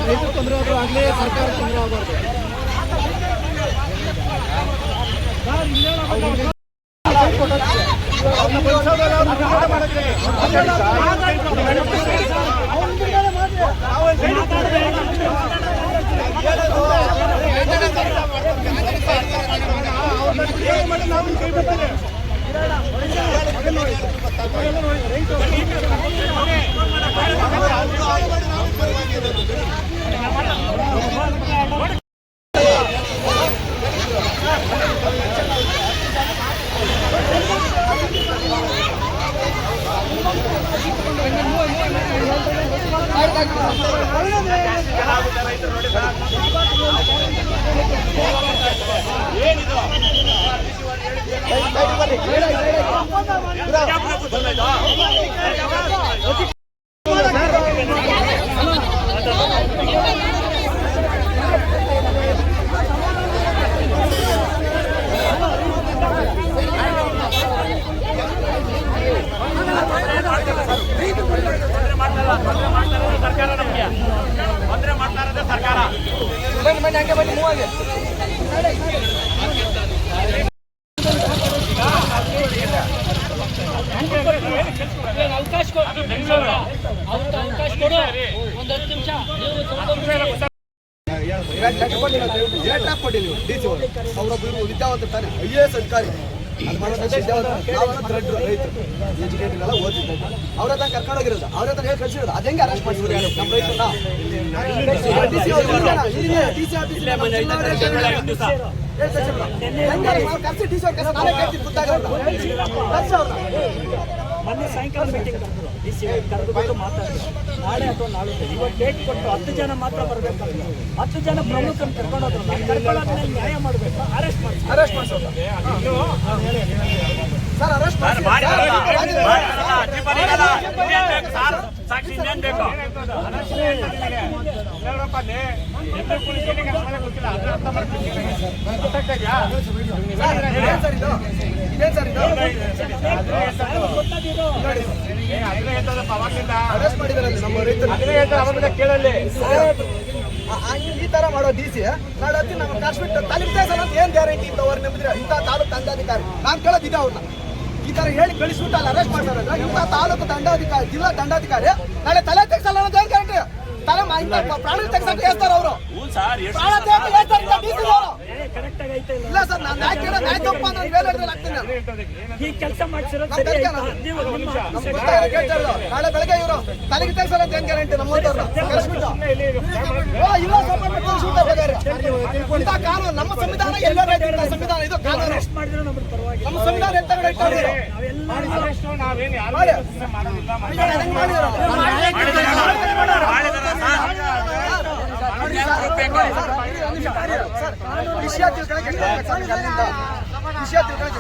ರೈತರು ತೊಂದರೆ ಆದರೂ ಆಗಲೇ ಸರ್ಕಾರ ತೊಂದರೆ ಆಗಬಾರ್ದು. ವಿದ್ಯಾವಂತ ತಾನೆ IAS ಅಧಿಕಾರಿ ಎಜುಕೇಟೆಡ್ ಎಲ್ಲ ಓದಿದ್ದಾರೆ. ಅವ್ರ ಹತ್ರ ಕರ್ಕೊಂಡೋಗಿರೋದು, ಅವ್ರ ಹತ್ರ ಹೇಳಿ ಕಳಿಸಿರೋದು. ಅದು ಹೆಂಗೆ ಅರೆಸ್ಟ್ ಮಾಡಿದ್ರು ನಮ್ಮ ರೈತರನ್ನ? ಮೊನ್ನೆ ಸಾಯಂಕಾಲ ಮೀಟಿಂಗ್ ಕರೆದ್ರು, DC ಕರೆದುಕೊಂಡು ಮಾತಾಡಿದ್ರು. ನಾಳೆ ಅಥವಾ ನಾಳೆ ಇವತ್ತು ಡೇಟ್ ಕೊಟ್ಟು 10 ಜನ ಮಾತ್ರ ಬರಬೇಕು. 10 ಜನ ಪ್ರಮುಖರನ್ನು ಕರ್ಕೊಂಡೋದ್ರು. ನಾನು ಕರ್ಕೊಳ್ಳೋದನ್ನ ನ್ಯಾಯ ಮಾಡಬೇಕು, ಅರೆಸ್ಟ್ ಮಾಡಿ ಸರ್ ಅರೆಸ್ಟ್ ಸಾಕ್ಷಿ ಇನ್ನೇನ್ ಬೇಕು? ಕೇಳಲ್ಲಿ ಈ ತರ ಮಾಡೋ DC ನಾಳೆ ಹತ್ತಿ ನಮ್ಮ ಕಾಶ್ಮೀರ ತಲುಪ್ತೇಸಲ್ಲ ಅಂತ ಏನ್ ಗ್ಯಾರಂಟಿ ಇಂಥವ್ರು ನಂಬಿದ್ರೆ? ಇಂಥ ತಾಲೂಕು ದಂಡಾಧಿಕಾರಿ ನಾನು ಕೇಳೋದಿದೆ ಅವ್ರನ್ನ. ಈ ತರ ಹೇಳಿ ಕಳಿಸ್ಬಿಟ್ಟು ಅಲ್ಲಿ ಅರೆಸ್ಟ್ ಮಾಡ್ತಾರಲ್ಲ, ಇಂಥ ತಾಲೂಕು ದಂಡಾಧಿಕಾರಿ, ಜಿಲ್ಲಾ ದಂಡಾಧಿಕಾರಿ ನಾಳೆ ತಲೆ ತೆಗ್ಸಲ್ಲ ಅನ್ನೋದು ಏನ್ ಗ್ಯಾರಂಟಿ? ತಲೆ ಪ್ರಾಣ ತೆಗ್ಸಕ್ಕೆ ಹೇಳ್ತಾರ ಅವರು. ಇಲ್ಲ ಸರ್, ನಾನು ನ್ಯಾಯ ತಪ್ಪ ನಾನು ವೇಳೆ ಆಗ್ತೇನೆ. ಈ ಕೆಲಸ ಮಾಡಿಸಿರೋ ನಾಳೆ ಬೆಳಗ್ಗೆ ಇವರು ತಲೆಗೆ ತೆಗ್ಸಲ್ಲ ಅಂತ ಏನ್ ಗ್ಯಾರಂಟಿ? ನಮ್ಮಂತವ್ರನ್ನ ಕಳಿಸ್ಬಿಟ್ಟು ಇಲ್ಲ ಇಂಥ ಕಾನೂನು ನಮ್ಮ ಸಂವಿಧಾನ ಎಲ್ಲ ಸಂವಿಧಾನ ಇದು ಕಾನೂನು. ನಮ್ಮ ಸಂವಿಧಾನ ಎಂತ ವಿಷಯ ತಿಳ್ಕೊಳಕ್ಕೆ ವಿಷಯ ತಿಳ್ಕೊಳಕ್ಕೆ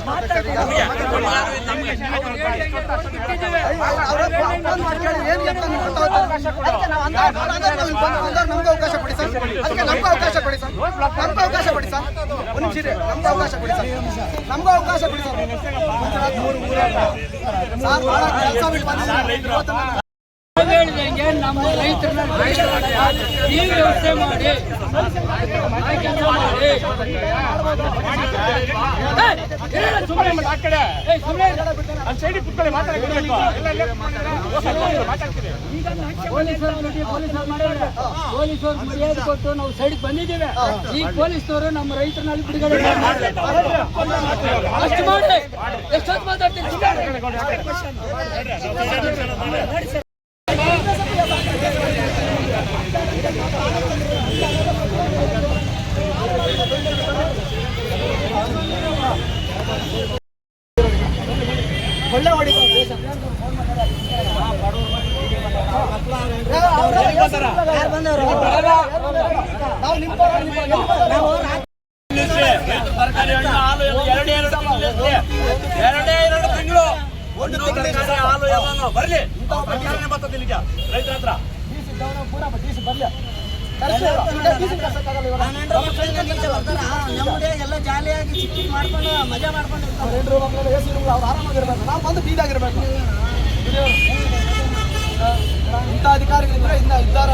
ನಮ್ಗೆ ಅವಕಾಶ ಕೊಡಿ ಸರ್, ಅದಕ್ಕೆ ನಮ್ಗೆ ಅವಕಾಶ ಕೊಡಿ ಸರ್, ನಮ್ಗೆ ಅವಕಾಶ ಕೊಡಿ ಸರ್, ಒಂದು ನಿಮಿಷ ನಮ್ಗೆ ಅವಕಾಶ ಕೊಡಿ ಸರ್, ನಮ್ಗೆ ಅವಕಾಶ ಕೊಡಿ ಸರ್. ಸರ್ ಭಾಳ ಕೆಲಸ ಬಿಟ್ಟು ಬಂದಿದ್ದೀವಿ. ನಮ್ಮ ರೈತರನ್ನ ನೀವು ವ್ಯವಸ್ಥೆ ಮಾಡಿ ಕೆಲಸ ಮಾಡಿ. ಪೊಲೀಸರು ಮರ್ಯಾದೆ ಕೊಟ್ಟು ನಾವು ಸೈಡ್ ಬಂದಿದ್ದೇವೆ. ಈಗ ಪೊಲೀಸ್ನವರು ನಮ್ಮ ರೈತರಲ್ಲಿ ಬಿಡುಗಡೆ ಅಷ್ಟು ಮಾಡಿ ಎಷ್ಟೊತ್ತು ಮಾತಾಡ್ತೀವಿ. ಒಳ್ಳೆ ಹೊಡಿ ನಾವು ನಿಮ್ಮ ತರಕಾರಿ ಹಣ್ಣು ಹಾಲು ಎರಡೇ ಎರಡು ತಿಂಗಳು ಒಂದು ತರಕಾರಿ ಹಾಲು ಎಲ್ಲಾನು ಬರ್ಲಿ ಬರ್ತದೆ ನಿಜ ರೈತರ ಹತ್ರ ಎಲ್ಲ ಜಾಲಿಯಾಗಿ ಚಿಕ್ಕಿ ಮಾಡ್ಕೊಂಡು ಮಜಾ ಮಾಡ್ಕೊಂಡು ಅವ್ರು ಆರಾಮಾಗಿರ್ಬೇಕು, ನಾವು ಬಂದು ಬೀದಾಗಿರ್ಬೇಕು. ಇಂಥ ಅಧಿಕಾರಿಗಳಿದ್ರೆ ಇನ್ನ ಇದ್ದಾರ